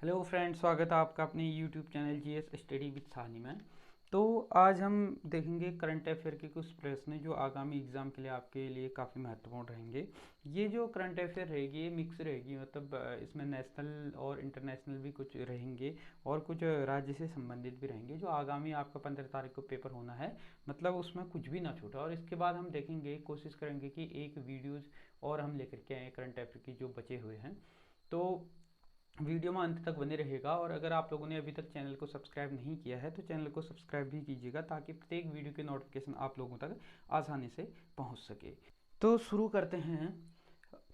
Hello friends, स्वागत है आपका अपने YouTube channel GS study with Sahni में। तो आज हम देखेंगे करंट अफेयर के कुछ प्रश्न जो आगामी एग्ज़ाम के लिए आपके लिए काफ़ी महत्वपूर्ण रहेंगे। ये जो करंट अफेयर रहेगी ये मिक्स रहेगी, मतलब इसमें नेशनल और इंटरनेशनल भी कुछ रहेंगे और कुछ राज्य से संबंधित भी रहेंगे जो आगामी आपका 15 तारीख को पेपर होना है। मतलब उसमें कुछ भी ना छूटे। और इसके बाद हम देखेंगे, कोशिश करेंगे कि एक वीडियोज़ और हम लेकर के आए करंट अफेयर की जो बचे हुए हैं। तो वीडियो में अंत तक बने रहेगा। और अगर आप लोगों ने अभी तक चैनल को सब्सक्राइब नहीं किया है तो चैनल को सब्सक्राइब भी कीजिएगा ताकि प्रत्येक वीडियो के नोटिफिकेशन आप लोगों तक आसानी से पहुंच सके। तो शुरू करते हैं।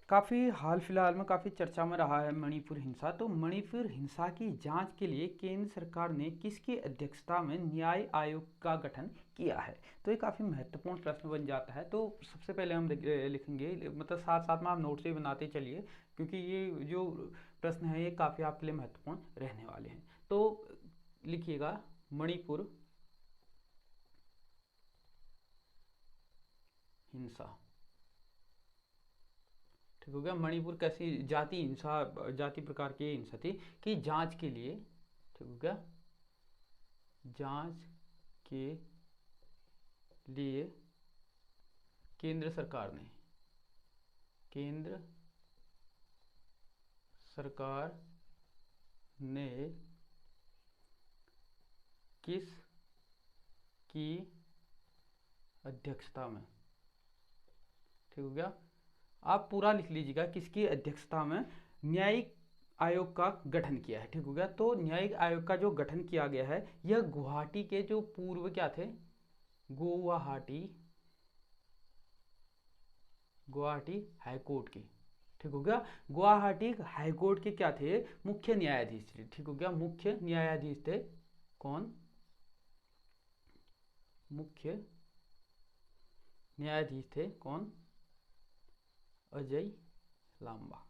काफ़ी हाल फिलहाल में काफ़ी चर्चा में रहा है मणिपुर हिंसा। तो मणिपुर हिंसा की जांच के लिए केंद्र सरकार ने किसकी अध्यक्षता में न्याय आयोग का गठन किया है? तो ये काफ़ी महत्वपूर्ण प्रश्न बन जाता है। तो सबसे पहले हम लिखेंगे, मतलब साथ साथ में आप नोट्स भी बनाते चलिए क्योंकि ये जो प्रश्न है ये काफ़ी आपके लिए महत्वपूर्ण रहने वाले हैं। तो लिखिएगा मणिपुर हिंसा। ठीक हो गया। मणिपुर कैसी जाति हिंसा, जाति प्रकार की हिंसा थी कि जांच के लिए, ठीक हो गया, जांच के लिए केंद्र सरकार ने, केंद्र सरकार ने किस की अध्यक्षता में, ठीक हो गया, आप पूरा लिख लीजिएगा, किसकी अध्यक्षता में न्यायिक आयोग का गठन किया है। ठीक हो गया। तो न्यायिक आयोग का जो गठन किया गया है यह गुवाहाटी के जो पूर्व क्या थे, गुवाहाटी गुवाहाटी हाईकोर्ट के, ठीक हो गया, गुवाहाटी हाईकोर्ट के क्या थे, मुख्य न्यायाधीश थे। ठीक हो गया, मुख्य न्यायाधीश थे कौन, मुख्य न्यायाधीश थे कौन, अजय लांबा।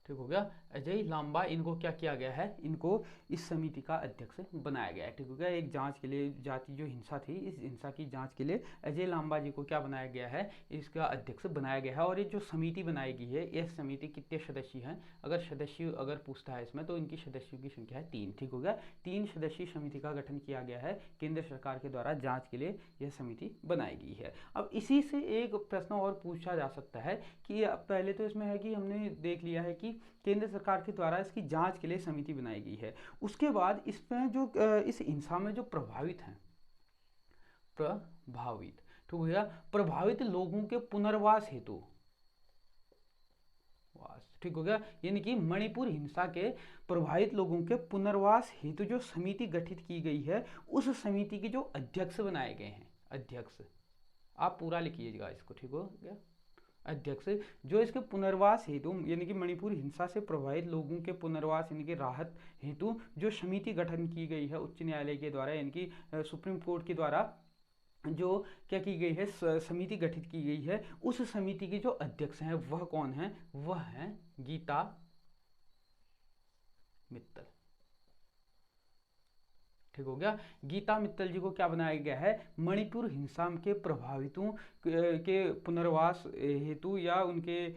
ठीक हो गया, अजय लांबा, इनको क्या किया गया है, इनको इस समिति का अध्यक्ष बनाया गया है। ठीक हो गया। एक जांच के लिए, जाति जो हिंसा थी इस हिंसा की जांच के लिए अजय लांबा जी को क्या बनाया गया है, इसका अध्यक्ष बनाया गया है। और ये जो समिति बनाई गई है, यह समिति कितने सदस्य हैं, अगर सदस्य अगर पूछता है इसमें तो इनकी सदस्यों की संख्या है 3। ठीक हो गया, 3 सदस्यीय समिति का गठन किया गया है केंद्र सरकार के द्वारा, जांच के लिए यह समिति बनाई गई है। अब इसी से एक प्रश्न और पूछा जा सकता है कि पहले तो इसमें है कि हमने देख लिया है कि केंद्र सरकार के द्वारा इसकी जांच के लिए समिति बनाई गई है। उसके बाद इसमें जो इस हिंसा में जो प्रभावित हैं, प्रभावित, ठीक हो गया, प्रभावित लोगों के पुनर्वास हेतु, ठीक हो गया, यानी कि मणिपुर हिंसा के प्रभावित लोगों के पुनर्वास हेतु जो समिति गठित की गई है उस समिति के जो अध्यक्ष बनाए गए हैं, अध्यक्ष, आप पूरा लिखिएगा इसको। ठीक हो गया, अध्यक्ष जो इसके पुनर्वास हेतु, यानी कि मणिपुर हिंसा से प्रभावित लोगों के पुनर्वास यानी कि राहत हेतु जो समिति गठन की गई है उच्च न्यायालय के द्वारा, यानी कि सुप्रीम कोर्ट के द्वारा जो क्या की गई है, समिति गठित की गई है, उस समिति के जो अध्यक्ष हैं वह कौन है, वह है गीता मित्तल। ठीक हो गया, गीता मित्तल जी को क्या बनाया गया है, मणिपुर हिंसा के प्रभावितों के पुनर्वास हेतु या उनके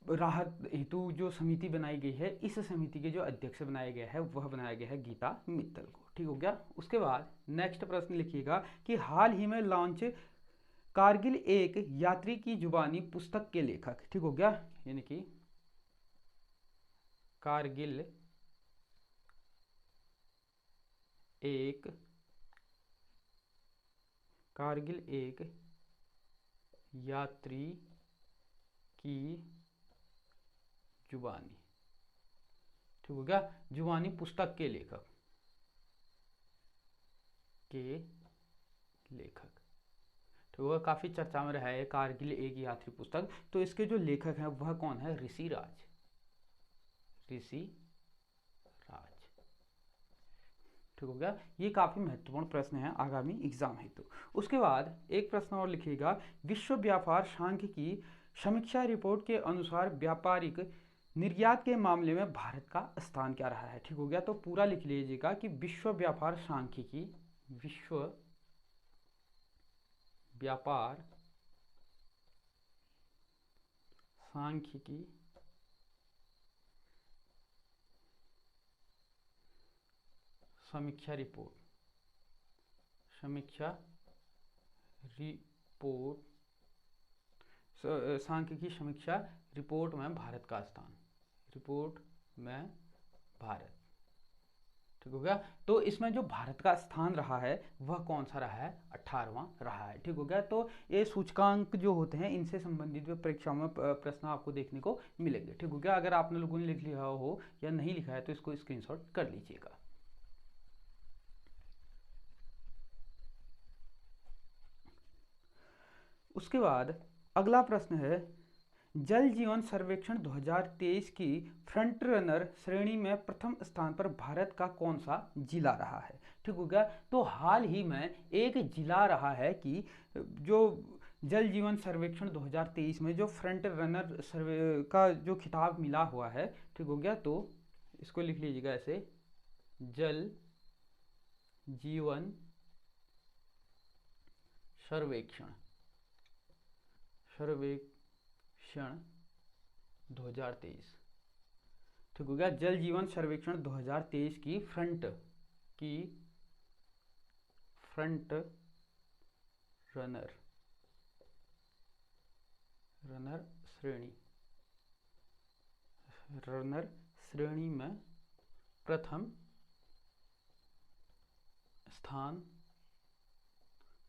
राहत हेतु जो समिति बनाई गई है, इस समिति के जो अध्यक्ष बनाया गया है वह बनाया गया है गीता मित्तल को। ठीक हो गया। उसके बाद नेक्स्ट प्रश्न लिखिएगा कि हाल ही में लॉन्च कारगिल एक यात्री की जुबानी पुस्तक के लेखक, ठीक हो गया, यानी कि कारगिल एक, कारगिल एक यात्री की जुबानी, ठीक हो गया, जुबानी पुस्तक के लेखक, के लेखक, ठीक होगा, काफी चर्चा में रहा है कारगिल एक यात्री पुस्तक। तो इसके जो लेखक हैं वह कौन है, ऋषि राज, ऋषि राज। ठीक हो गया, ये काफी महत्वपूर्ण प्रश्न है आगामी एग्जाम हेतु। उसके बाद एक प्रश्न और लिखिएगा, विश्व व्यापार सांख्य की समीक्षा रिपोर्ट के अनुसार व्यापारिक निर्यात के मामले में भारत का स्थान क्या रहा है। ठीक हो गया, तो पूरा लिख लीजिएगा कि विश्व व्यापार सांख्यिकी, विश्व व्यापार सांख्यिकी समीक्षा रिपोर्ट, समीक्षा रिपोर्ट, सांख्यिकी समीक्षा रिपोर्ट में भारत का स्थान, रिपोर्ट में भारत, ठीक हो गया। तो इसमें जो भारत का स्थान रहा है वह कौन सा रहा है, 18वां रहा है, ठीक हो गया। तो ये सूचकांक जो होते हैं इनसे संबंधित परीक्षाओं में प्रश्न आपको देखने को मिलेंगे, ठीक हो गया। अगर आपने लोगों ने लिख लिया हो या नहीं लिखा है तो इसको स्क्रीनशॉट कर लीजिएगा। उसके बाद अगला प्रश्न है, जल जीवन सर्वेक्षण 2023 की फ्रंट रनर श्रेणी में प्रथम स्थान पर भारत का कौन सा जिला रहा है, ठीक हो गया। तो हाल ही में एक जिला रहा है कि जो जल जीवन सर्वेक्षण 2023 में जो फ्रंट रनर सर्वे का जो खिताब मिला हुआ है, ठीक हो गया। तो इसको लिख लीजिएगा ऐसे, जल जीवन सर्वेक्षण 2023, ठीक हो गया। जल जीवन सर्वेक्षण 2023 की फ्रंट रनर श्रेणी में प्रथम स्थान,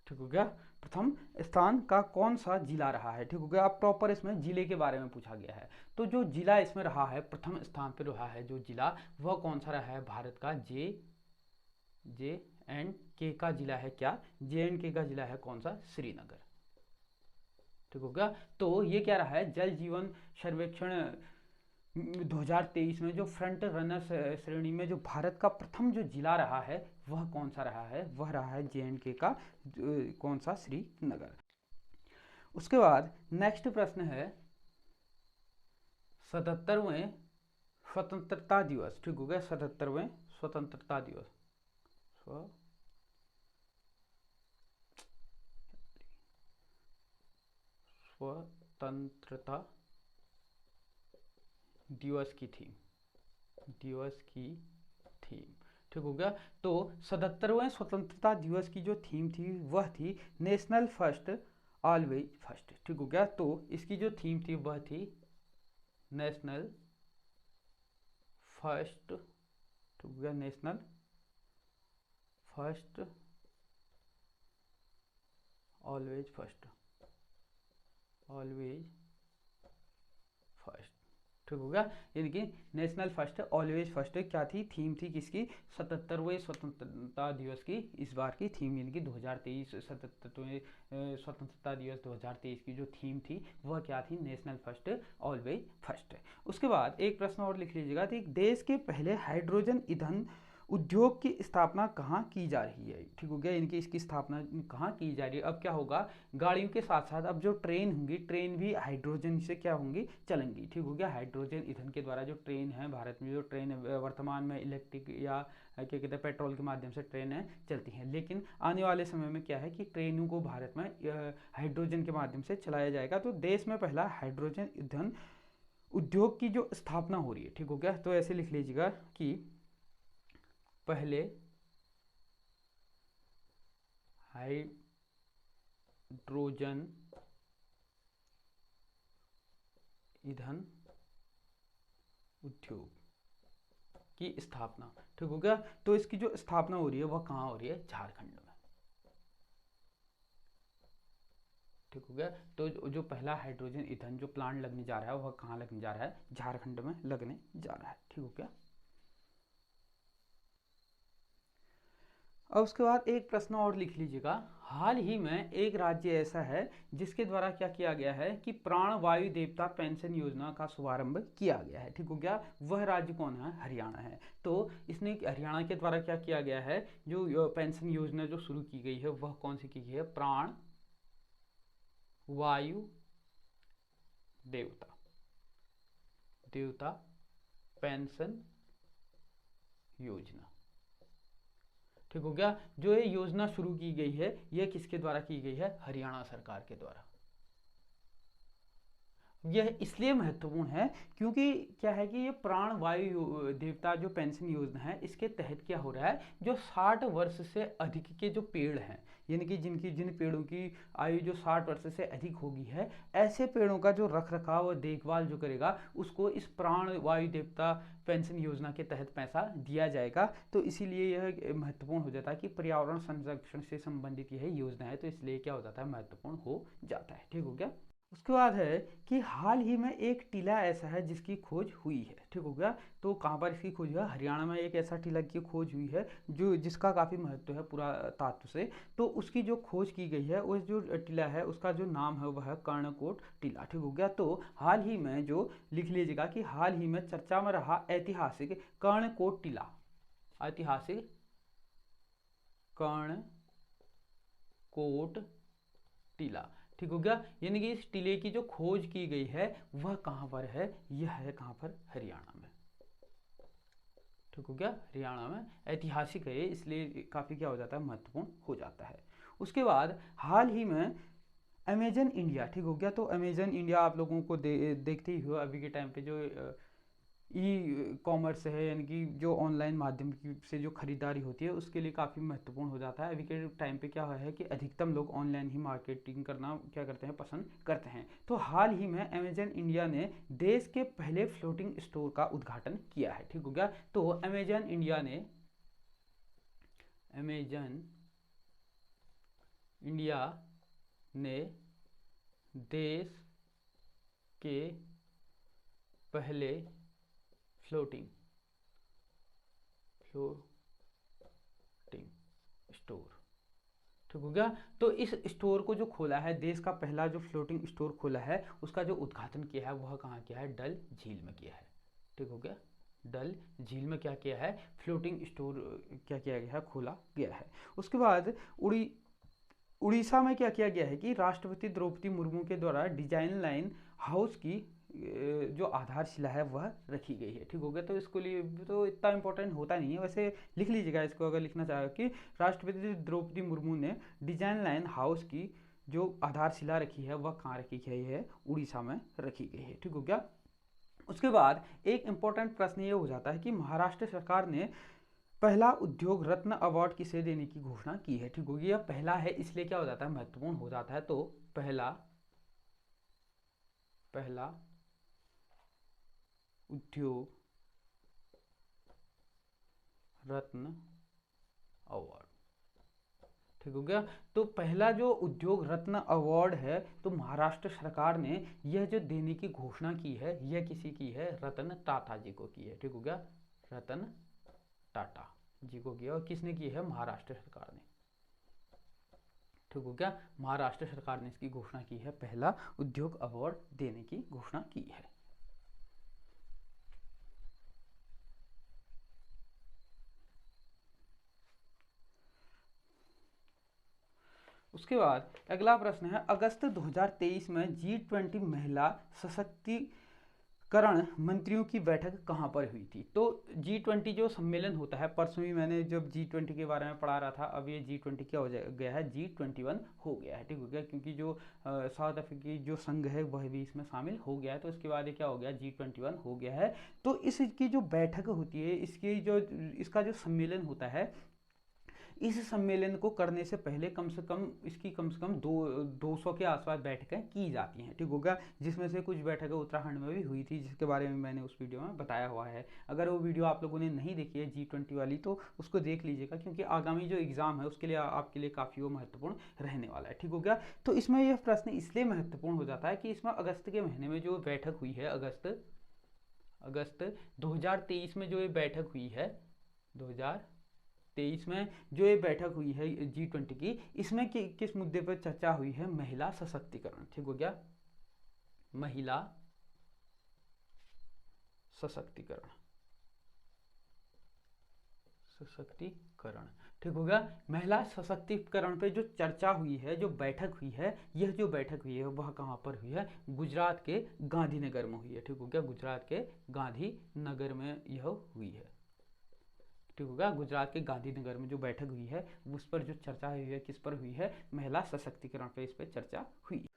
ठीक हो गया। प्रथम स्थान का कौन सा जिला रहा है, ठीक हो गया। अब प्रॉपर इसमें जिले के बारे में पूछा गया है, तो जो जिला इसमें रहा है प्रथम स्थान पर रहा है जो जिला, वह कौन सा रहा है, भारत का JNK का जिला है, क्या JNK का जिला है कौन सा, श्रीनगर, ठीक हो गया। तो ये क्या रहा है, जल जीवन सर्वेक्षण 2023 में जो फ्रंट रनर श्रेणी में जो भारत का प्रथम जो जिला रहा है वह कौन सा रहा है, वह रहा है JNK का कौन सा, श्रीनगर। उसके बाद नेक्स्ट प्रश्न है, 77वें स्वतंत्रता दिवस, ठीक हो गया। 77वें स्वतंत्रता दिवस, स्वतंत्रता दिवस की थीम, ठीक हो गया। तो 77वें स्वतंत्रता दिवस की जो थीम थी वह थी नेशनल फर्स्ट ऑलवेज फर्स्ट, ठीक हो गया। तो इसकी जो थीम थी वह थी नेशनल फर्स्ट, ठीक हो गया, नेशनल फर्स्ट ऑलवेज फर्स्ट, ठीक हो गया। यानी कि नेशनल फर्स्ट ऑलवेज फर्स्ट क्या थी, थीम थी किसकी, 77वें स्वतंत्रता दिवस की इस बार की थीम, यानी कि 2023 77वें स्वतंत्रता दिवस 2023 की जो थीम थी वह क्या थी, नेशनल फर्स्ट ऑलवेज फर्स्ट। उसके बाद एक प्रश्न और लिख लीजिएगा, तो देश के पहले हाइड्रोजन ईंधन उद्योग की स्थापना कहाँ की जा रही है, ठीक हो गया। इनकी इसकी स्थापना कहाँ की जा रही है। अब क्या होगा, गाड़ियों के साथ साथ अब जो ट्रेन होंगी, ट्रेन भी हाइड्रोजन से क्या होंगी, चलेंगी, ठीक हो गया। हाइड्रोजन ईंधन के द्वारा जो ट्रेन है, भारत में जो ट्रेन वर्तमान में इलेक्ट्रिक या क्या कहते हैं पेट्रोल के माध्यम से ट्रेनें चलती हैं, लेकिन आने वाले समय में क्या है कि ट्रेनों को भारत में हाइड्रोजन के माध्यम से चलाया जाएगा। तो देश में पहला हाइड्रोजन ईंधन उद्योग की जो स्थापना हो रही है, ठीक हो गया। तो ऐसे लिख लीजिएगा कि पहले हाइड्रोजन ईंधन उद्योग की स्थापना, ठीक हो गया। तो इसकी जो स्थापना हो रही है वह कहाँ हो रही है, झारखंड में, ठीक हो गया। तो जो पहला हाइड्रोजन ईंधन जो प्लांट लगने जा रहा है वह कहाँ लगने जा रहा है, झारखंड में लगने जा रहा है, ठीक हो गया। और उसके बाद एक प्रश्न और लिख लीजिएगा, हाल ही में एक राज्य ऐसा है जिसके द्वारा क्या किया गया है कि प्राण वायु देवता पेंशन योजना का शुभारंभ किया गया है, ठीक हो गया। वह राज्य कौन है, हरियाणा है। तो इसने हरियाणा के द्वारा क्या किया गया है, जो पेंशन योजना जो शुरू की गई है वह कौन सी की गई है, प्राण वायु देवता पेंशन योजना, ठीक हो गया। जो ये योजना शुरू की गई है यह किसके द्वारा की गई है, हरियाणा सरकार के द्वारा। यह इसलिए महत्वपूर्ण है क्योंकि क्या है कि ये प्राण वायु देवता जो पेंशन योजना है इसके तहत क्या हो रहा है, जो 60 वर्ष से अधिक के जो पेड़ हैं, यानी कि जिन पेड़ों की आयु जो 60 वर्ष से अधिक होगी है, ऐसे पेड़ों का जो रख रखाव और देखभाल जो करेगा उसको इस प्राण वायु देवता पेंशन योजना के तहत पैसा दिया जाएगा। तो इसीलिए यह महत्वपूर्ण हो जाता है कि पर्यावरण संरक्षण से संबंधित यह योजना है, तो इसलिए क्या हो जाता है, महत्वपूर्ण हो जाता है। ठीक हो गया। उसके बाद है कि हाल ही में एक टीला ऐसा है जिसकी खोज हुई है। ठीक हो गया। तो कहाँ पर इसकी खोज हुई है, हरियाणा में एक ऐसा टीला की खोज हुई है जो जिसका काफ़ी महत्व है पुरातत्व से। तो उसकी जो खोज की गई है, उस जो टीला है उसका जो नाम है वह है कर्णकोट टीला। ठीक हो गया। तो हाल ही में जो लिख लीजिएगा कि हाल ही में चर्चा में रहा ऐतिहासिक कर्णकोट टीला, ऐतिहासिक कर्णकोट टीला। ठीक हो गया। यानी कि इस टीले की जो खोज की गई है वह कहां पर है, यह है कहां पर, हरियाणा में। ठीक हो गया, हरियाणा में। ऐतिहासिक है इसलिए काफी क्या हो जाता है, महत्वपूर्ण हो जाता है। उसके बाद हाल ही में अमेजन इंडिया, ठीक हो गया। तो अमेजन इंडिया आप लोगों को देखते ही हो, अभी के टाइम पे जो ई कॉमर्स है, यानी कि जो ऑनलाइन माध्यम से जो खरीदारी होती है उसके लिए काफ़ी महत्वपूर्ण हो जाता है। अभी के टाइम पे क्या है कि अधिकतम लोग ऑनलाइन ही मार्केटिंग करना क्या करते हैं, पसंद करते हैं। तो हाल ही में अमेजन इंडिया ने देश के पहले फ्लोटिंग स्टोर का उद्घाटन किया है। ठीक हो गया। तो अमेजन इंडिया ने देश के पहले फ्लोटिंग स्टोर, ठीक हो गया। तो इस स्टोर को जो खोला है, देश का पहला जो फ्लोटिंग स्टोर खोला है, उसका जो उद्घाटन किया है वह कहाँ किया है, डल झील में किया है। ठीक हो गया। डल झील में क्या किया है, फ्लोटिंग स्टोर क्या किया गया है, खोला गया है। उसके बाद उड़ीसा में क्या किया गया है कि राष्ट्रपति द्रौपदी मुर्मू के द्वारा डिजाइन लाइन हाउस की जो आधारशिला है वह रखी गई है। ठीक हो गया। तो इसको लिए तो इतना इंपॉर्टेंट होता नहीं है, वैसे लिख लीजिएगा इसको अगर लिखना चाहे कि राष्ट्रपति द्रौपदी मुर्मू ने डिजाइन लाइन हाउस की जो आधारशिला रखी है वह कहाँ रखी गई है, उड़ीसा में रखी गई है। ठीक हो गया। उसके बाद एक इंपॉर्टेंट प्रश्न ये हो जाता है कि महाराष्ट्र सरकार ने पहला उद्योग रत्न अवार्ड किसे देने की घोषणा की है। ठीक हो गया। पहला है इसलिए क्या हो जाता है, महत्वपूर्ण हो जाता है। तो पहला उद्योग रत्न अवार्ड, ठीक हो गया। तो पहला जो उद्योग रत्न अवार्ड है, तो महाराष्ट्र सरकार ने यह जो देने की घोषणा की है, यह किसी की है, रतन टाटा जी को की है। ठीक हो गया, रतन टाटा जी को किया। और किसने की है, महाराष्ट्र सरकार ने। ठीक हो गया। महाराष्ट्र सरकार ने इसकी घोषणा की है, पहला उद्योग अवार्ड देने की घोषणा की है। उसके बाद अगला प्रश्न है, अगस्त 2023 में G20 महिला सशक्तिकरण मंत्रियों की बैठक कहां पर हुई थी। तो G20 जो सम्मेलन होता है, परसों ही मैंने जब G20 के बारे में पढ़ा रहा था, अब ये G20 क्या हो गया है, G21 हो गया है। ठीक हो गया, क्योंकि जो साउथ अफ्रीकी जो संघ है वह भी इसमें शामिल हो गया है। तो इसके बाद ये क्या हो गया, G21 हो गया है। तो इसकी जो बैठक होती है, इसका जो सम्मेलन होता है, इस सम्मेलन को करने से पहले कम से कम 200 के आसपास बैठकें की जाती हैं। ठीक होगा। जिसमें से कुछ बैठकें उत्तराखंड में भी हुई थी, जिसके बारे में मैंने उस वीडियो में बताया हुआ है। अगर वो वीडियो आप लोगों ने नहीं देखी है G20 वाली, तो उसको देख लीजिएगा, क्योंकि आगामी जो एग्ज़ाम है उसके लिए आपके लिए काफ़ी वो महत्वपूर्ण रहने वाला है। ठीक हो गया। तो इसमें यह प्रश्न इसलिए महत्वपूर्ण हो जाता है कि इसमें अगस्त के महीने में जो बैठक हुई है, अगस्त 2023 में जो ये बैठक हुई है, 2023 में जो ये बैठक हुई है G20 की, इसमें किस मुद्दे पर चर्चा हुई है, महिला सशक्तिकरण। ठीक हो गया, महिला सशक्तिकरण। ठीक हो गया। महिला सशक्तिकरण पे जो चर्चा हुई है, जो बैठक हुई है, यह जो बैठक हुई है वह कहाँ पर हुई है, गुजरात के गांधीनगर में हुई है। ठीक हो गया, गुजरात के गांधीनगर में यह हुई है। ठीक होगा, गुजरात के गांधीनगर में जो बैठक हुई है उस पर जो चर्चा हुई है, किस पर हुई है, महिला सशक्तिकरण पर इस पर चर्चा हुई।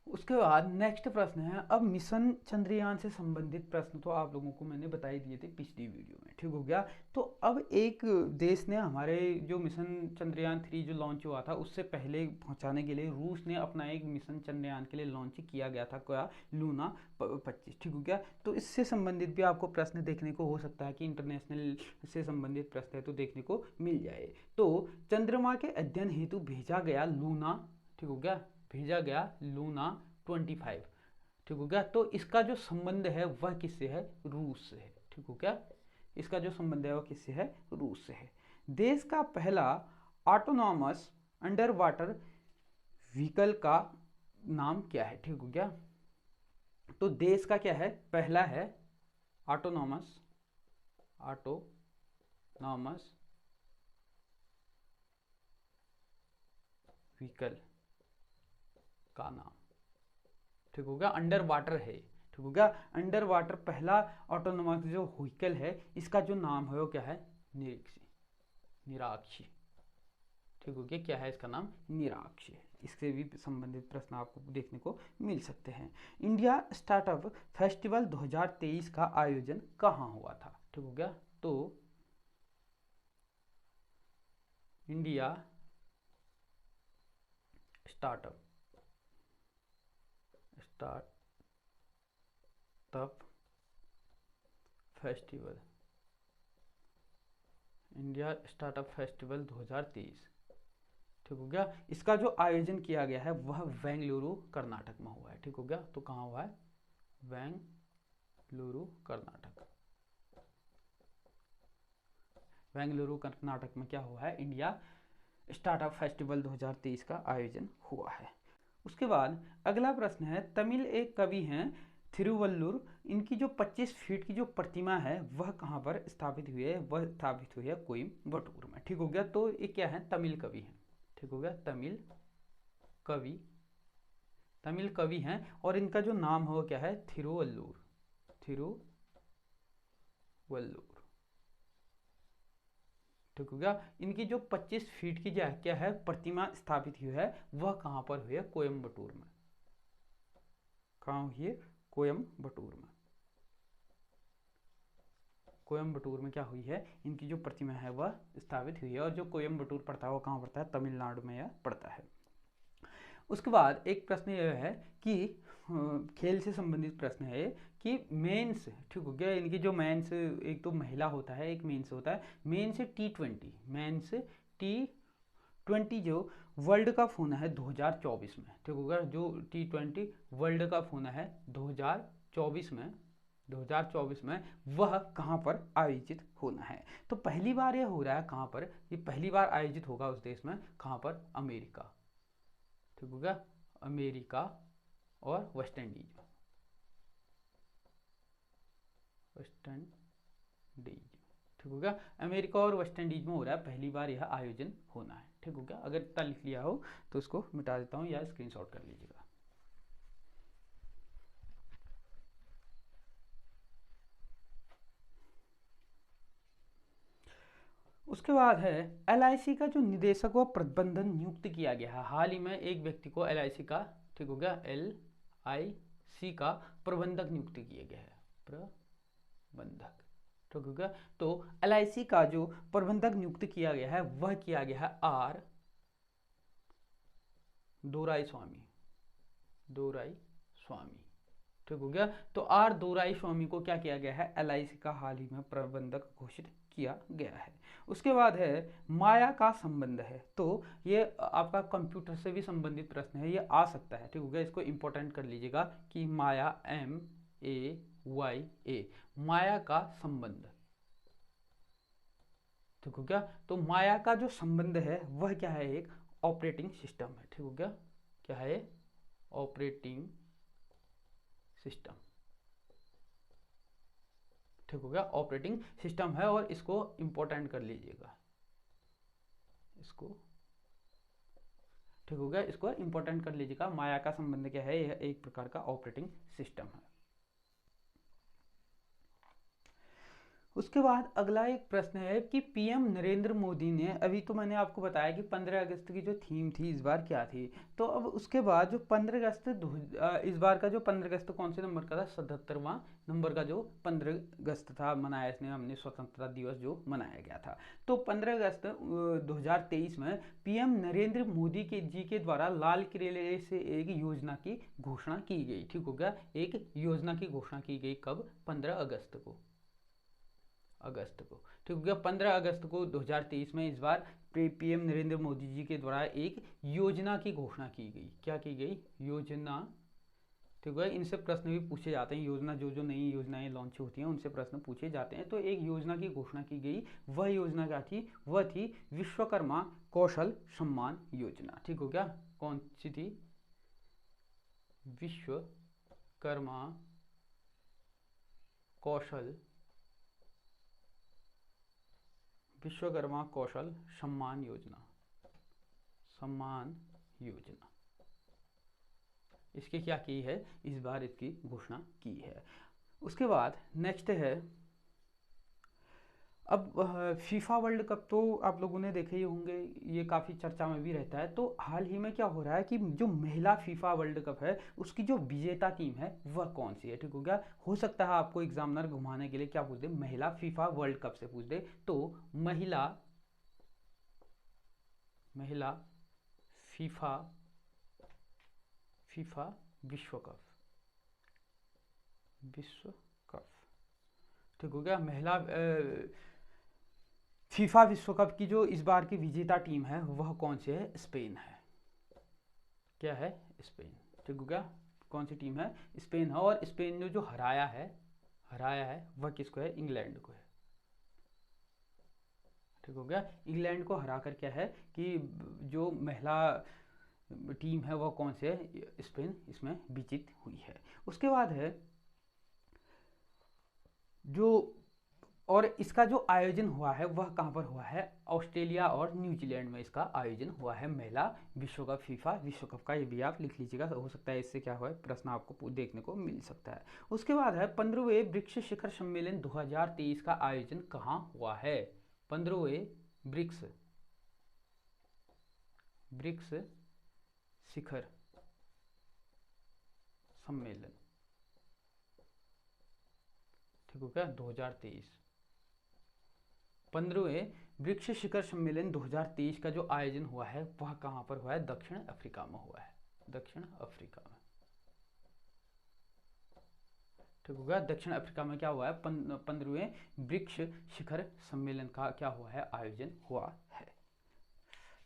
उसके बाद नेक्स्ट प्रश्न है, अब मिशन चंद्रयान से संबंधित प्रश्न तो आप लोगों को मैंने बता ही दिए थे पिछली वीडियो में, ठीक हो गया। तो अब एक देश ने हमारे जो मिशन चंद्रयान 3 जो लॉन्च हुआ था उससे पहले पहुंचाने के लिए रूस ने अपना एक मिशन चंद्रयान के लिए लॉन्च किया गया था, क्या, लूना 25, ठीक हो गया। तो इससे संबंधित भी आपको प्रश्न देखने को हो सकता है कि इंटरनेशनल से संबंधित प्रश्न है तो देखने को मिल जाए। तो चंद्रमा के अध्ययन हेतु भेजा गया लूना, ठीक हो गया, भेजा गया लूना 25, ठीक हो गया। तो इसका जो संबंध है वह किससे है, रूस से है, ठीक हो गया। इसका जो संबंध है वह किससे है, रूस से है। देश का पहला ऑटोनॉमस अंडर वाटर व्हीकल का नाम क्या है, ठीक हो गया। तो देश का क्या है, पहला है ऑटोनॉमस व्हीकल का नाम, ठीक हो गया, अंडर वाटर है, ठीक हो गया। अंडर वाटर पहला ऑटोनोमस जो व्हीकल है इसका जो नाम है वो क्या है, निराक्षी, ठीक हो गया। क्या है इसका नाम, निराक्षी है। इससे भी संबंधित प्रश्न आपको देखने को मिल सकते हैं। इंडिया स्टार्टअप फेस्टिवल 2023 का आयोजन कहाँ हुआ था, ठीक हो गया। तो India startup festival, India startup festival 2023, ठीक हो गया। इसका जो आयोजन किया गया है वह बेंगलुरु कर्नाटक में हुआ है, ठीक हो गया। तो कहाँ हुआ है, बेंगलुरु कर्नाटक। बेंगलुरु कर्नाटक में क्या हुआ है, इंडिया स्टार्टअप फेस्टिवल 2023 का आयोजन हुआ है। उसके बाद अगला प्रश्न है, तमिल एक कवि हैं थिरुवल्लुर, इनकी जो 25 फीट की जो प्रतिमा है वह कहाँ पर स्थापित हुई है, वह स्थापित हुई है कोयम्बटूर में, ठीक हो गया। तो ये क्या है, तमिल कवि हैं, ठीक हो गया, तमिल कवि हैं और इनका जो नाम है वो क्या है, थिरुवल्लुर, ठीक हो गया। इनकी जो 25 फीट की क्या है प्रतिमा स्थापित हुई है वह कहाँ पर हुई है, कोयम्बटूर में। कहाँ हुई है, कोयम्बटूर में। कोयम्बटूर में क्या हुई है, इनकी जो प्रतिमा है वह स्थापित हुई है। और जो कोयम्बटूर पड़ता है वो कहाँ पड़ता है, तमिलनाडु में यह पड़ता है। उसके बाद एक प्रश्न यह है कि खेल से संबंधित प्रश्न है कि मेंस, ठीक हो गया, इनकी जो मेंस, एक तो महिला होता है एक मेंस होता है, मेंस T20, मेंस T20 जो वर्ल्ड कप होना है 2024 में, ठीक हो गया। जो T20 वर्ल्ड कप होना है 2024 में वह कहाँ पर आयोजित होना है। तो पहली बार यह हो रहा है कहाँ पर, ये पहली बार आयोजित होगा उस देश में, कहाँ पर, अमेरिका, ठीक हो गया, अमेरिका और वेस्ट इंडीज, ठीक हो गया। अमेरिका और वेस्ट इंडीज में हो रहा है, पहली बार यह आयोजन होना है, ठीक हो गया। अगर इतना लिख लिया हो तो उसको मिटा देता हूँ या स्क्रीनशॉट कर लीजिएगा। उसके बाद है LIC का जो निदेशक व प्रबंधन नियुक्त किया गया है, हाल ही में एक व्यक्ति को LIC का, ठीक हो गया, LIC का प्रबंधक नियुक्त किया गया है, प्रबंधक, ठीक हो गया। तो LIC का जो प्रबंधक नियुक्त किया गया है वह किया गया है R दोराईस्वामी, ठीक हो गया। तो R दोराईस्वामी को क्या किया गया है, LIC का हाल ही में प्रबंधक घोषित किया गया है। उसके बाद है माया का संबंध है, तो ये आपका कंप्यूटर से भी संबंधित प्रश्न है, ये आ सकता है, ठीक हो गया। इसको इंपॉर्टेंट कर लीजिएगा कि माया MAYA, माया का संबंध, ठीक हो गया। तो माया का जो संबंध है वह क्या है, एक ऑपरेटिंग सिस्टम है, ठीक हो गया। क्या है, ऑपरेटिंग सिस्टम, ठीक हो गया, ऑपरेटिंग सिस्टम है। और इसको इंपॉर्टेंट कर लीजिएगा, इसको, ठीक हो गया, इसको इंपॉर्टेंट कर लीजिएगा। माया का संबंध क्या है, यह एक प्रकार का ऑपरेटिंग सिस्टम है। उसके बाद अगला एक प्रश्न है कि पीएम नरेंद्र मोदी ने, अभी तो मैंने आपको बताया कि 15 अगस्त की जो थीम थी इस बार क्या थी, तो अब उसके बाद जो 15 अगस्त इस बार का जो 15 अगस्त कौन से नंबर का था, 77वां नंबर का जो 15 अगस्त था मनाया इसने, हमने स्वतंत्रता दिवस जो मनाया गया था। तो 15 अगस्त 2023 में पीएम नरेंद्र मोदी के जी के द्वारा लाल किले से एक योजना की घोषणा की गई। ठीक हो गया, एक योजना की घोषणा की गई कब, 15 अगस्त को, ठीक हो गया। 15 अगस्त को 2023 में इस बार पीएम नरेंद्र मोदी जी के द्वारा एक योजना की घोषणा की गई। क्या की गई, योजना। ठीक है, इनसे प्रश्न भी पूछे जाते हैं, योजना जो जो नई योजनाएं लॉन्च होती हैं उनसे प्रश्न पूछे जाते हैं। तो एक योजना की घोषणा की गई, वह योजना क्या थी, वह थी विश्वकर्मा कौशल सम्मान योजना। ठीक हो गया, कौन सी थी, विश्वकर्मा कौशल सम्मान योजना, इसकी क्या की है, इस बार इसकी घोषणा की है। उसके बाद नेक्स्ट है, अब फीफा वर्ल्ड कप तो आप लोगों ने देखे ही होंगे, ये काफ़ी चर्चा में भी रहता है। तो हाल ही में क्या हो रहा है कि जो महिला फीफा वर्ल्ड कप है उसकी जो विजेता टीम है वह कौन सी है। ठीक हो गया, हो सकता है आपको एग्जामिनर घुमाने के लिए क्या पूछ दे, महिला फीफा वर्ल्ड कप से पूछ दे। तो महिला फीफा विश्व कप, ठीक हो गया। महिला फीफा विश्व कप की जो इस बार की विजेता टीम है वह कौन सी है, स्पेन है। क्या है, स्पेन। ठीक हो गया, कौन सी टीम है, स्पेन है। और स्पेन ने जो हराया है वह किसको है, इंग्लैंड को है। ठीक हो गया, इंग्लैंड को हराकर क्या है कि जो महिला टीम है वह कौन से है, स्पेन इसमें विजित हुई है। उसके बाद है जो, और इसका जो आयोजन हुआ है वह कहाँ पर हुआ है, ऑस्ट्रेलिया और न्यूजीलैंड में इसका आयोजन हुआ है, महिला विश्व कप, फीफा विश्व कप का। ये भी आप लिख लीजिएगा, हो सकता है इससे क्या हुआ है, प्रश्न आपको देखने को मिल सकता है। उसके बाद है 15वें ब्रिक्स शिखर सम्मेलन 2023 का आयोजन कहाँ हुआ है, 15वें ब्रिक्स शिखर सम्मेलन, ठीक हो गया, 2023 15वें ब्रिक्स शिखर सम्मेलन 2023 का जो आयोजन हुआ है वह कहां पर हुआ है, दक्षिण अफ्रीका में हुआ है, दक्षिण अफ्रीका में। ठीक हो गया, दक्षिण अफ्रीका में क्या हुआ है, 15वें ब्रिक्स शिखर सम्मेलन का क्या हुआ है, आयोजन हुआ है।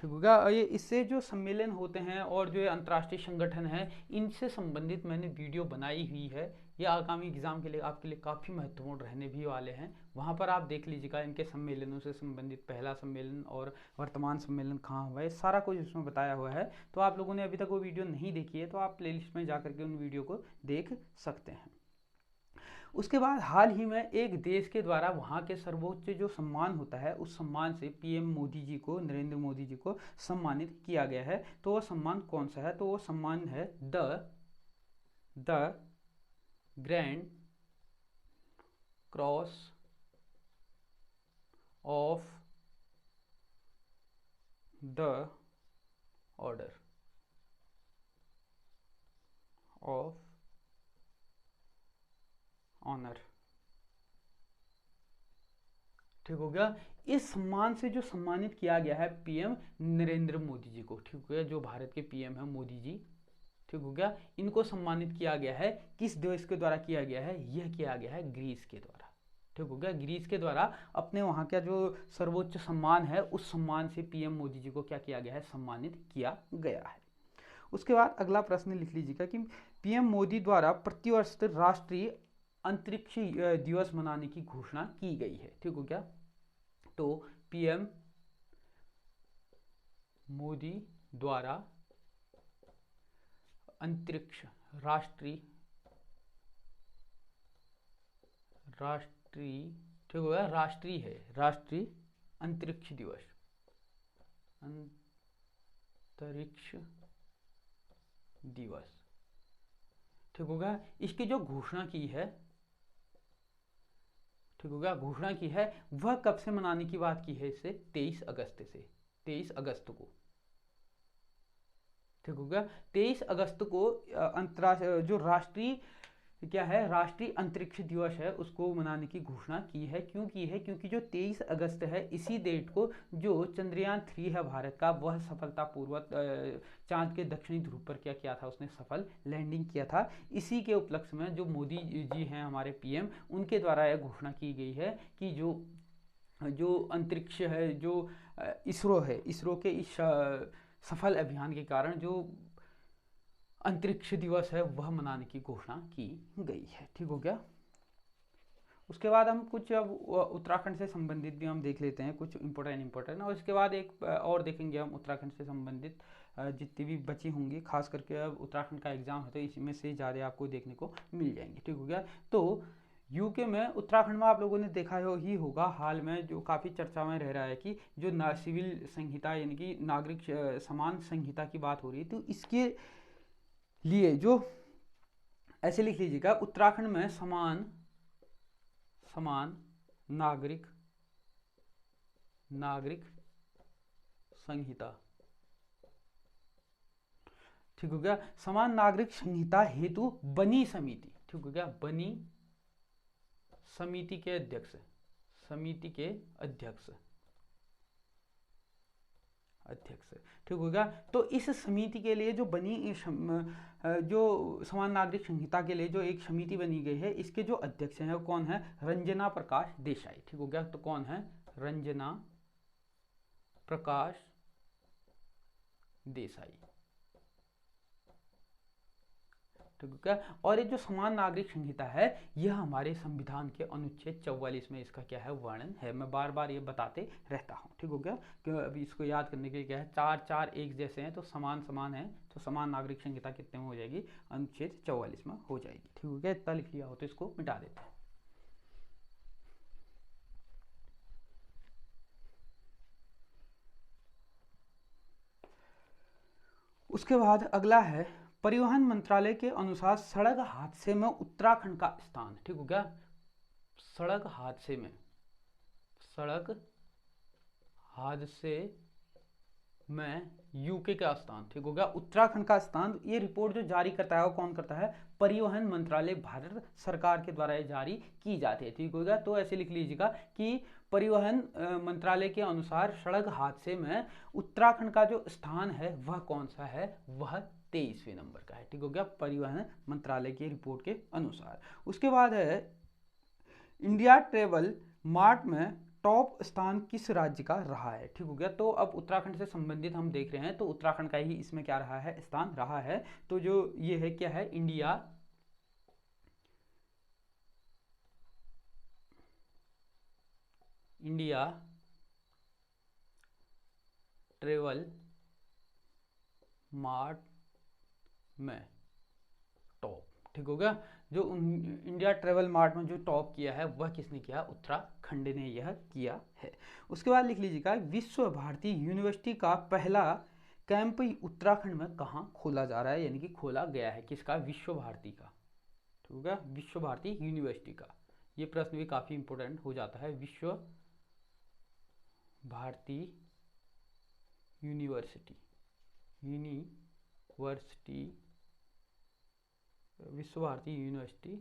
ठीक हो गया, ये इससे जो सम्मेलन होते हैं और जो अंतर्राष्ट्रीय संगठन है इनसे संबंधित मैंने वीडियो बनाई हुई है, ये आगामी एग्जाम के लिए आपके लिए काफ़ी महत्वपूर्ण रहने भी वाले हैं। वहाँ पर आप देख लीजिएगा इनके सम्मेलनों से संबंधित पहला सम्मेलन और वर्तमान सम्मेलन कहाँ हुआ है, सारा कुछ इसमें बताया हुआ है। तो आप लोगों ने अभी तक वो वीडियो नहीं देखी है तो आप प्लेलिस्ट में जा करके उन वीडियो को देख सकते हैं। उसके बाद हाल ही में एक देश के द्वारा वहाँ के सर्वोच्च जो सम्मान होता है उस सम्मान से पीएम मोदी जी को, नरेंद्र मोदी जी को सम्मानित किया गया है। तो वह सम्मान कौन सा है, तो वो सम्मान है the grand cross of the order of honour. ठीक हो गया, इस सम्मान से जो सम्मानित किया गया है पीएम नरेंद्र मोदी जी को, ठीक हो गया, जो भारत के पीएम है मोदी जी, ठीक हो गया, इनको सम्मानित किया गया है। किस देश के द्वारा किया गया है, यह किया गया है ग्रीस के द्वारा। ठीक हो गया, ग्रीस के द्वारा अपने वहाँ का जो सर्वोच्च सम्मान है उस सम्मान से पीएम मोदी जी को क्या किया गया है, सम्मानित किया गया है। उसके बाद अगला प्रश्न लिख लीजिएगा कि पीएम मोदी द्वारा प्रतिवर्ष राष्ट्रीय अंतरिक्ष दिवस मनाने की घोषणा की गई है। ठीक हो गया, तो पीएम मोदी द्वारा अंतरिक्ष राष्ट्रीय ठीक हो गया, राष्ट्रीय है, राष्ट्रीय अंतरिक्ष दिवस, अंतरिक्ष दिवस। ठीक होगा, इसकी जो घोषणा की है, ठीक हो गया, घोषणा की है। वह कब से मनाने की बात की है इससे? 23 अगस्त से, 23 अगस्त को, ठीक हो गया। 23 अगस्त को अंतर्राष्ट्रीय जो राष्ट्रीय क्या है, राष्ट्रीय अंतरिक्ष दिवस है, उसको मनाने की घोषणा की है। क्यों की है? क्योंकि जो 23 अगस्त है, इसी डेट को जो चंद्रयान 3 है भारत का, वह सफलतापूर्वक चांद के दक्षिणी ध्रुव पर क्या किया था, उसने सफल लैंडिंग किया था। इसी के उपलक्ष्य में जो मोदी जी हैं हमारे पीएम, उनके द्वारा यह घोषणा की गई है कि जो जो अंतरिक्ष है, जो इसरो है, इसरो के इस सफल अभियान के कारण जो अंतरिक्ष दिवस है वह मनाने की घोषणा की गई है। ठीक हो गया। उसके बाद हम कुछ अब उत्तराखंड से संबंधित भी हम देख लेते हैं, कुछ इम्पोर्टेंट, और इसके बाद एक और देखेंगे हम उत्तराखंड से संबंधित जितनी भी बची होंगी, खास करके अब उत्तराखंड का एग्जाम है तो इसमें से ज़्यादा आपको देखने को मिल जाएंगे। ठीक हो गया। तो यूके में, उत्तराखंड में आप लोगों ने देखा ही होगा हाल में जो काफ़ी चर्चा में रह रहा है कि जो सिविल संहिता यानी कि नागरिक समान संहिता की बात हो रही है, तो इसके लिए जो ऐसे लिख लीजिएगा, उत्तराखंड में समान नागरिक संहिता, ठीक हो गया। समान नागरिक संहिता हेतु बनी समिति, ठीक हो गया, बनी समिति के अध्यक्ष, ठीक हो गया। तो इस समिति के लिए जो बनी जो समान नागरिक संहिता के लिए जो एक समिति बनी गई है, इसके जो अध्यक्ष हैं वो कौन है? रंजना प्रकाश देसाई। ठीक हो गया। तो कौन है? रंजना प्रकाश देसाई। ठीक हो गया। और ये जो समान नागरिक संहिता है, यह हमारे संविधान के अनुच्छेद 44 में इसका क्या है? वर्णन है। मैं बार बार ये बताते रहता हूँ। ठीक हो गया। अभी इसको याद करने के लिए क्या है, 4 4 एक जैसे हैं तो समान है, तो समान नागरिक संहिता कितने में हो जाएगी? अनुच्छेद 44 में हो जाएगी। ठीक हो गया। इतना लिख लिया हो तो इसको मिटा देते हैं। उसके बाद अगला है, परिवहन मंत्रालय के अनुसार सड़क हादसे में उत्तराखंड का स्थान। ठीक हो गया। सड़क हादसे में यूके का स्थान, ठीक हो गया, उत्तराखंड का स्थान। ये रिपोर्ट जो जारी करता है वो कौन करता है? परिवहन मंत्रालय, भारत सरकार के द्वारा ये जारी की जाती है। ठीक होगा। तो ऐसे लिख लीजिएगा कि परिवहन मंत्रालय के अनुसार सड़क हादसे में उत्तराखंड का जो स्थान है वह कौन सा है? वह 23वें नंबर का है। ठीक हो गया, परिवहन मंत्रालय की रिपोर्ट के अनुसार। उसके बाद है, इंडिया ट्रेवल मार्ट में टॉप स्थान किस राज्य का रहा है? ठीक हो गया। तो अब उत्तराखंड से संबंधित हम देख रहे हैं, तो उत्तराखंड का ही इसमें क्या रहा है? स्थान रहा है। तो जो ये है क्या है? इंडिया ट्रेवल मार्ट में टॉप, ठीक हो गया। जो इंडिया ट्रेवल मार्ट में जो टॉप किया है वह किसने किया? उत्तराखंड ने यह किया है। उसके बाद लिख लीजिएगा, विश्व भारती यूनिवर्सिटी का पहला कैंप उत्तराखंड में कहाँ खोला जा रहा है, यानी कि खोला गया है? किसका? विश्व भारती का। ठीक हो गया, विश्व भारती यूनिवर्सिटी का। ये प्रश्न भी काफी इंपोर्टेंट हो जाता है। विश्व भारती यूनिवर्सिटी विश्व भारती यूनिवर्सिटी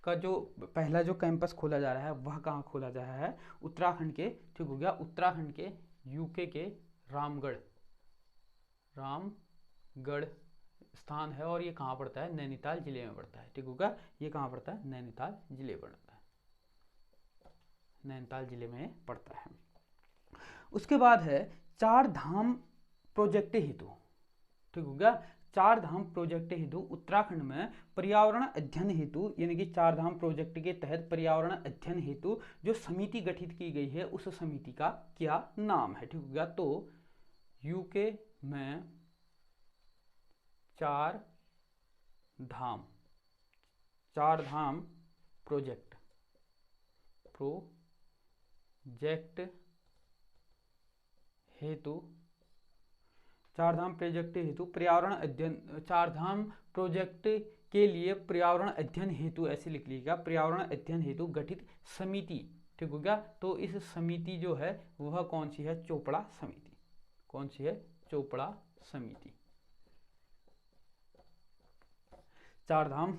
का जो पहला जो कैंपस खोला जा रहा है वह कहाँ खोला जा रहा है? उत्तराखंड के, ठीक हो गया, उत्तराखंड के यूके के रामगढ़ स्थान है। और ये कहाँ पड़ता है? नैनीताल जिले में पड़ता है। ठीक होगा। ये कहाँ पड़ता है? नैनीताल जिले में पड़ता है, नैनीताल जिले में पड़ता है। उसके बाद है, 4 धाम प्रोजेक्ट हेतु, ठीक हो गया, 4 धाम प्रोजेक्ट हेतु उत्तराखंड में पर्यावरण अध्ययन हेतु, यानी कि 4 धाम प्रोजेक्ट के तहत पर्यावरण अध्ययन हेतु जो समिति गठित की गई है, उस समिति का क्या नाम है? ठीक हो गया। तो यूके में 4 धाम प्रोजेक्ट हेतु, 4 धाम प्रोजेक्ट हेतु पर्यावरण अध्ययन, 4 धाम प्रोजेक्ट के लिए पर्यावरण अध्ययन हेतु, ऐसे लिख लीजिएगा, पर्यावरण अध्ययन हेतु गठित समिति, ठीक हो गया। तो इस समिति जो है वह कौन सी है, चोपड़ा समिति। कौन सी है, चोपड़ा समिति। चारधाम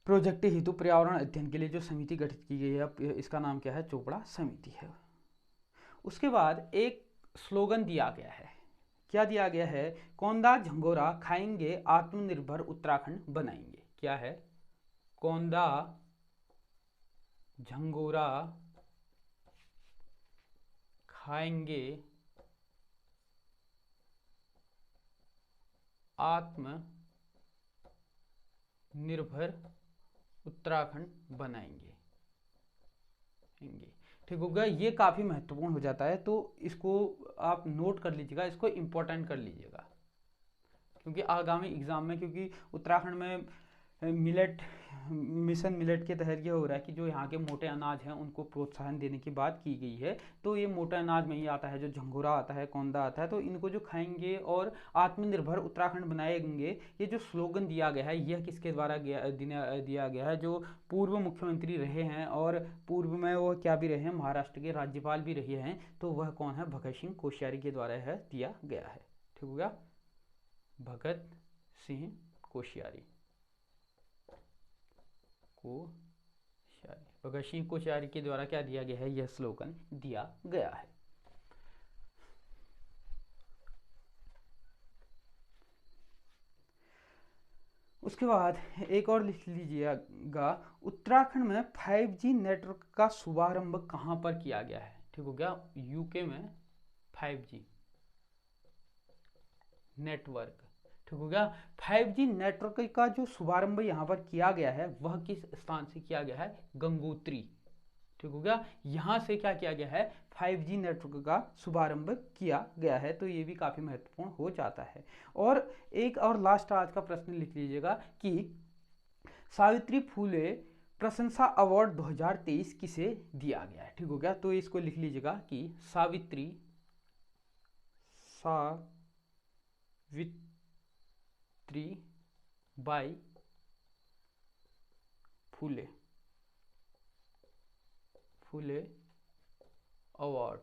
प्रोजेक्ट हेतु पर्यावरण अध्ययन के लिए जो समिति गठित की गई है, इसका नाम क्या है, चोपड़ा समिति है। उसके बाद एक स्लोगन दिया गया है, क्या दिया गया है, कौंदा झंगोरा खाएंगे आत्मनिर्भर उत्तराखंड बनाएंगे। क्या है, कौंदा झंगोरा खाएंगे आत्मनिर्भर उत्तराखंड बनाएंगे। ठीक हो गया। ये काफ़ी महत्वपूर्ण हो जाता है, तो इसको आप नोट कर लीजिएगा, इसको इम्पोर्टेंट कर लीजिएगा, क्योंकि आगामी एग्जाम में, क्योंकि उत्तराखंड में मिलेट मिशन मिलेट के तहत ये हो रहा है कि जो यहाँ के मोटे अनाज हैं उनको प्रोत्साहन देने की बात की गई है। तो ये मोटा अनाज में ही आता है, जो झंगोरा आता है, कौंदा आता है, तो इनको जो खाएंगे और आत्मनिर्भर उत्तराखंड बनाएंगे, ये जो स्लोगन दिया गया है, यह किसके द्वारा दिया गया है, जो पूर्व मुख्यमंत्री रहे हैं और पूर्व में वो क्या भी रहे हैं, महाराष्ट्र के राज्यपाल भी रहे हैं, तो वह कौन है, भगत सिंह कोश्यारी के द्वारा यह दिया गया है। ठीक हो गया, भगत सिंह कोश्यारी। भगत सिंह कोश्यारी के द्वारा क्या दिया गया है, यह स्लोगन दिया गया है। उसके बाद एक और लिख लीजिएगा, उत्तराखंड में 5G नेटवर्क का शुभारंभ कहां पर किया गया है। ठीक हो गया, यूके में 5G नेटवर्क। ठीक हो गया, 5G नेटवर्क का जो शुभारंभ यहाँ पर किया गया है वह किस स्थान से किया गया है, गंगोत्री। ठीक हो गया, यहाँ से क्या किया गया है, 5G नेटवर्क का शुभारंभ किया गया है। तो ये भी काफ़ी महत्वपूर्ण हो जाता है। और एक और लास्ट आज का प्रश्न लिख लीजिएगा कि सावित्री फुले प्रशंसा अवार्ड 2023 किसे दिया गया है। ठीक हो गया, तो इसको लिख लीजिएगा कि सावित्री बाई फुले अवार्ड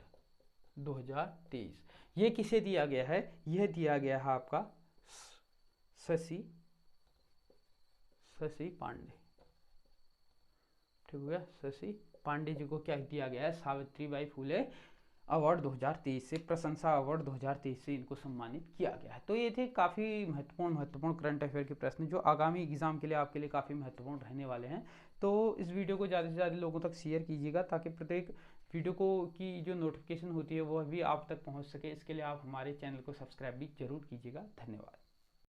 2023 ये किसे दिया गया है, यह दिया गया है आपका शशि पांडे। ठीक हो गया, शशि पांडे जी को क्या दिया गया है, सावित्रीबाई फुले अवार्ड 2023 से, प्रशंसा अवार्ड 2023 से इनको सम्मानित किया गया है। तो ये थे काफ़ी महत्वपूर्ण करंट अफेयर के प्रश्न जो आगामी एग्जाम के लिए आपके लिए काफ़ी महत्वपूर्ण रहने वाले हैं। तो इस वीडियो को ज़्यादा से ज़्यादा लोगों तक शेयर कीजिएगा, ताकि प्रत्येक वीडियो को की जो नोटिफिकेशन होती है वह भी आप तक पहुंच सके। इसके लिए आप हमारे चैनल को सब्सक्राइब भी जरूर कीजिएगा। धन्यवाद।